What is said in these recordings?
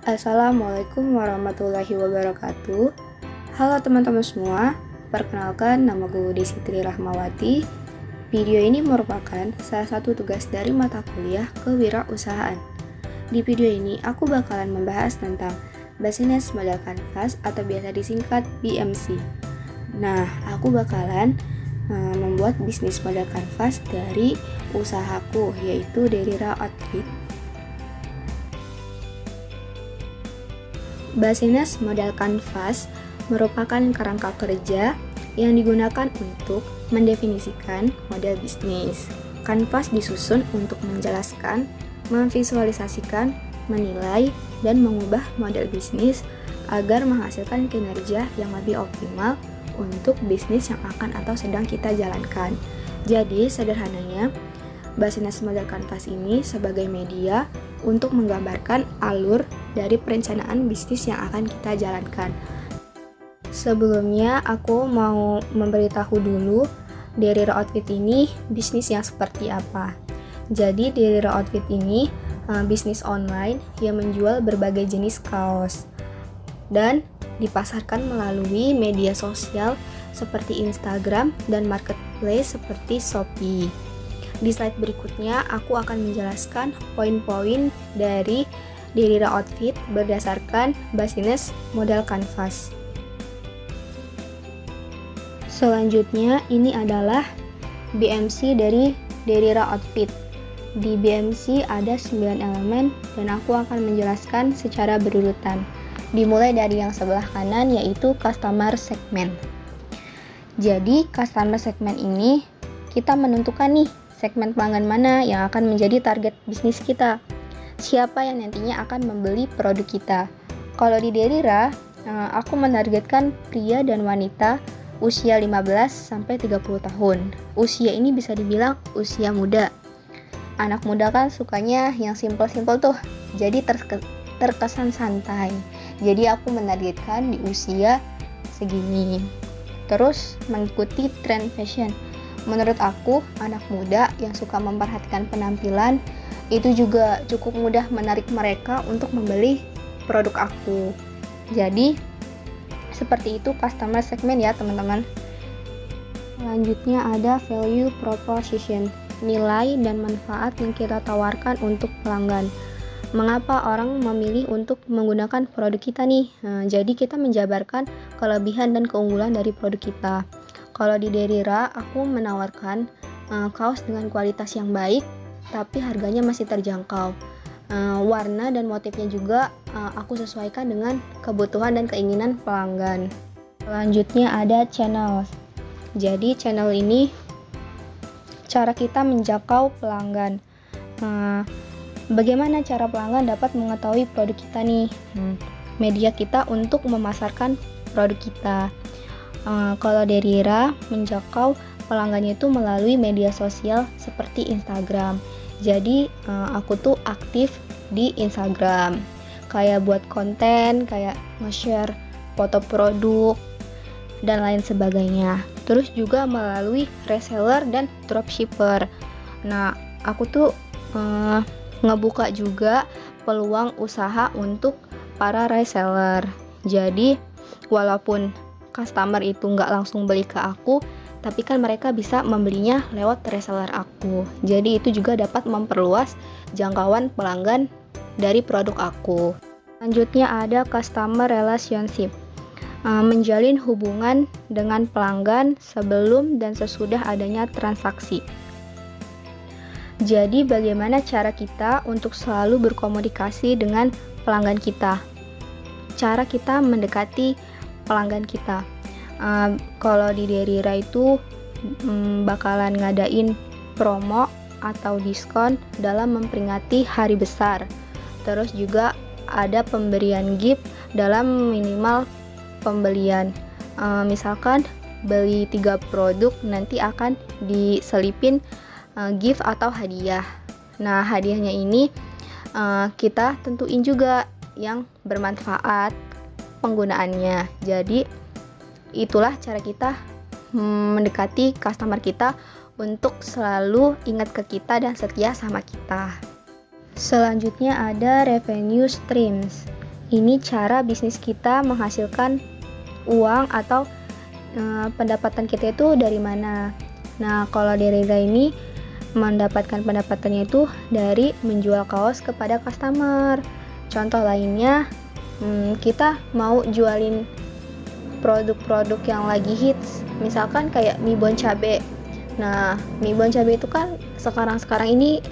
Assalamualaikum warahmatullahi wabarakatuh. Halo teman-teman semua, perkenalkan nama gue Desi Tri Rahmawati. Video ini merupakan salah satu tugas dari mata kuliah kewirausahaan. Di video ini aku bakalan membahas tentang Business Model Canvas atau biasa disingkat BMC. Nah, aku bakalan membuat bisnis model canvas dari usahaku, yaitu Derira Outfit. Business Model Canvas merupakan kerangka kerja yang digunakan untuk mendefinisikan model bisnis. Kanvas disusun untuk menjelaskan, memvisualisasikan, menilai, dan mengubah model bisnis agar menghasilkan kinerja yang lebih optimal untuk bisnis yang akan atau sedang kita jalankan. Jadi, sederhananya, Business Model Canvas ini sebagai media untuk menggambarkan alur dari perencanaan bisnis yang akan kita jalankan. Sebelumnya, aku mau memberitahu dulu Derira Outfit ini bisnis yang seperti apa. Jadi, Derira Outfit ini bisnis online yang menjual berbagai jenis kaos dan dipasarkan melalui media sosial seperti Instagram dan marketplace seperti Shopee. Di slide berikutnya, aku akan menjelaskan poin-poin dari Derira Outfit berdasarkan Business Model Canvas. Selanjutnya, ini adalah BMC dari Derira Outfit. Di BMC ada 9 elemen dan aku akan menjelaskan secara berurutan. Dimulai dari yang sebelah kanan, yaitu Customer Segment. Jadi, Customer Segment ini kita menentukan nih segmen pelanggan mana yang akan menjadi target bisnis kita. Siapa yang nantinya akan membeli produk kita. Kalau di Derira, aku menargetkan pria dan wanita usia 15-30 tahun. Usia ini bisa dibilang usia muda. Anak muda kan sukanya yang simple-simple tuh, jadi terkesan santai. Jadi aku menargetkan di usia segini. Terus mengikuti tren fashion. Menurut aku, anak muda yang suka memperhatikan penampilan itu juga cukup mudah menarik mereka untuk membeli produk aku. Jadi, seperti itu customer segment ya teman-teman. Selanjutnya ada value proposition, nilai dan manfaat yang kita tawarkan untuk pelanggan. Mengapa orang memilih untuk menggunakan produk kita nih? Jadi kita menjabarkan kelebihan dan keunggulan dari produk kita. Kalau di Derira, aku menawarkan kaos dengan kualitas yang baik, tapi harganya masih terjangkau. Warna dan motifnya juga aku sesuaikan dengan kebutuhan dan keinginan pelanggan. Selanjutnya ada channel. Jadi channel ini cara kita menjangkau pelanggan. Bagaimana cara pelanggan dapat mengetahui produk kita nih? Media kita untuk memasarkan produk kita. Kalau Derira menjangkau pelanggannya itu melalui media sosial seperti Instagram. Jadi aku tuh aktif di Instagram, kayak buat konten, kayak nge-share foto produk dan lain sebagainya. Terus juga melalui reseller dan dropshipper. Nah, aku tuh ngebuka juga peluang usaha untuk para reseller. Jadi walaupun customer itu nggak langsung beli ke aku, tapi kan mereka bisa membelinya lewat reseller aku. Jadi itu juga dapat memperluas jangkauan pelanggan dari produk aku. Selanjutnya ada customer relationship, menjalin hubungan dengan pelanggan sebelum dan sesudah adanya transaksi. Jadi bagaimana cara kita untuk selalu berkomunikasi dengan pelanggan kita? Cara kita mendekati pelanggan kita. Kalau di Derira itu bakalan ngadain promo atau diskon dalam memperingati hari besar. Terus juga ada pemberian gift dalam minimal pembelian. Misalkan beli 3 produk nanti akan diselipin gift atau hadiah. Nah, hadiahnya ini kita tentuin juga yang bermanfaat penggunaannya. Jadi itulah cara kita mendekati customer kita untuk selalu ingat ke kita dan setia sama kita. Selanjutnya ada revenue streams. ini cara bisnis kita menghasilkan uang atau pendapatan kita itu dari mana. Nah, kalau Derira ini mendapatkan pendapatannya itu dari menjual kaos kepada customer. Contoh lainnya, kita mau jualin produk-produk yang lagi hits, misalkan kayak mie bon cabe. Nah, mie bon cabe itu kan sekarang ini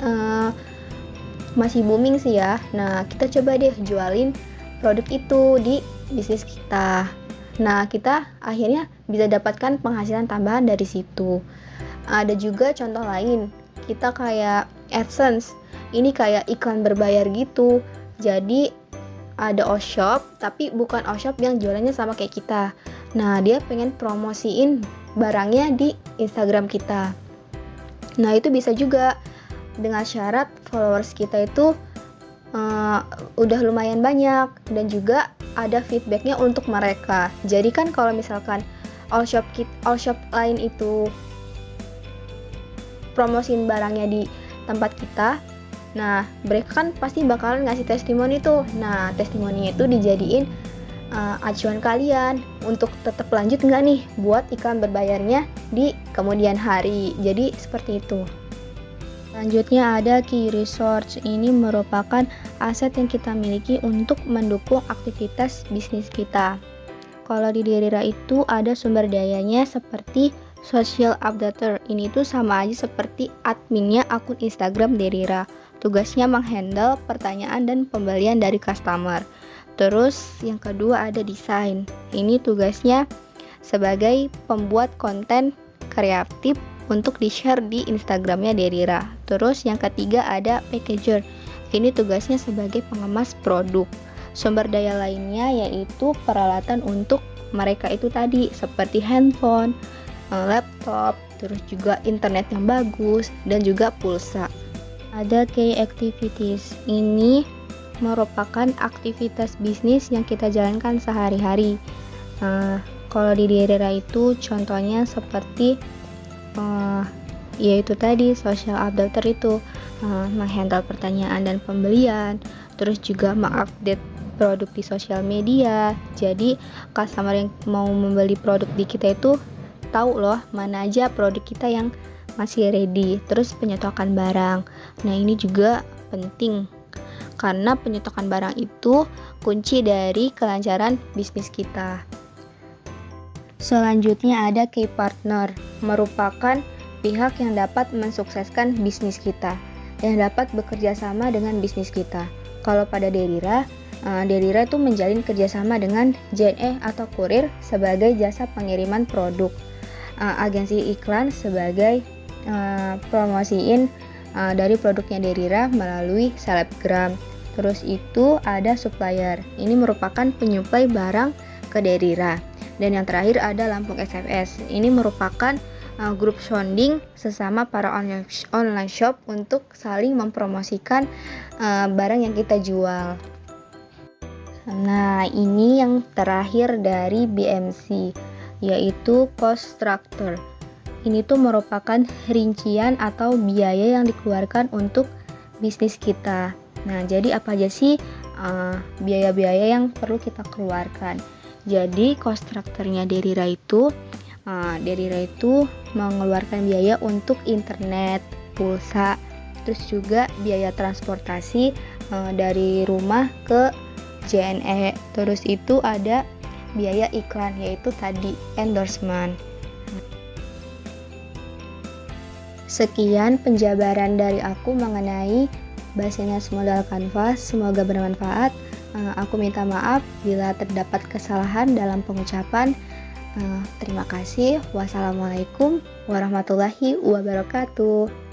masih booming sih ya. Nah, kita coba deh jualin produk itu di bisnis kita. Nah, kita akhirnya bisa dapatkan penghasilan tambahan dari situ. Ada juga contoh lain, kita kayak AdSense. Ini kayak iklan berbayar gitu. Jadi ada Oshop, tapi bukan Oshop yang jualannya sama kayak kita. Nah, dia pengen promosiin barangnya di Instagram kita. Nah, itu bisa juga dengan syarat followers kita itu udah lumayan banyak dan juga ada feedbacknya untuk mereka. Jadi kan kalau misalkan all shop lain itu promosiin barangnya di tempat kita, nah mereka kan pasti bakalan ngasih testimoni tuh. Nah, testimoninya itu dijadiin acuan kalian untuk tetap lanjut nggak nih buat iklan berbayarnya di kemudian hari. Jadi seperti itu. Selanjutnya ada key resource. Ini merupakan aset yang kita miliki untuk mendukung aktivitas bisnis kita. Kalau di Derira itu ada sumber dayanya seperti social updater. Ini tuh sama aja seperti adminnya akun Instagram Derira. Tugasnya menghandle pertanyaan dan pembelian dari customer. Terus yang kedua ada desain. Ini tugasnya sebagai pembuat konten kreatif untuk di-share di Instagramnya Derira. Terus yang ketiga ada packager. Ini tugasnya sebagai pengemas produk. Sumber daya lainnya yaitu peralatan untuk mereka itu tadi seperti handphone, laptop, terus juga internet yang bagus dan juga pulsa. Ada key activities. Ini merupakan aktivitas bisnis yang kita jalankan sehari-hari. Kalau di Derira itu contohnya seperti yaitu tadi social updater itu menghandle pertanyaan dan pembelian, terus juga mengupdate produk di sosial media. Jadi customer yang mau membeli produk di kita itu tahu loh mana aja produk kita yang masih ready. Terus penyetokan barang. Nah, ini juga penting karena penyetokan barang itu kunci dari kelancaran bisnis kita. Selanjutnya ada key partner, merupakan pihak yang dapat mensukseskan bisnis kita, yang dapat bekerja sama dengan bisnis kita. Kalau pada Derira itu menjalin kerjasama dengan JNE atau kurir sebagai jasa pengiriman produk, agensi iklan sebagai promosiin dari produknya Derira melalui selebgram. Terus itu ada supplier, ini merupakan penyuplai barang ke Derira. Dan yang terakhir ada Lampung SMS. Ini merupakan grup sounding sesama para online shop untuk saling mempromosikan barang yang kita jual. Nah, ini yang terakhir dari BMC, yaitu cost structure. Ini tuh merupakan rincian atau biaya yang dikeluarkan untuk bisnis kita. Nah, jadi apa aja sih biaya-biaya yang perlu kita keluarkan? Jadi cost structure-nya Derira itu mengeluarkan biaya untuk internet, pulsa, terus juga biaya transportasi dari rumah ke JNE. Terus itu ada biaya iklan, yaitu tadi endorsement. Sekian penjabaran dari aku mengenai bahasa modal Canva. Semoga bermanfaat. Aku minta maaf bila terdapat kesalahan dalam pengucapan. Terima kasih. Wassalamualaikum warahmatullahi wabarakatuh.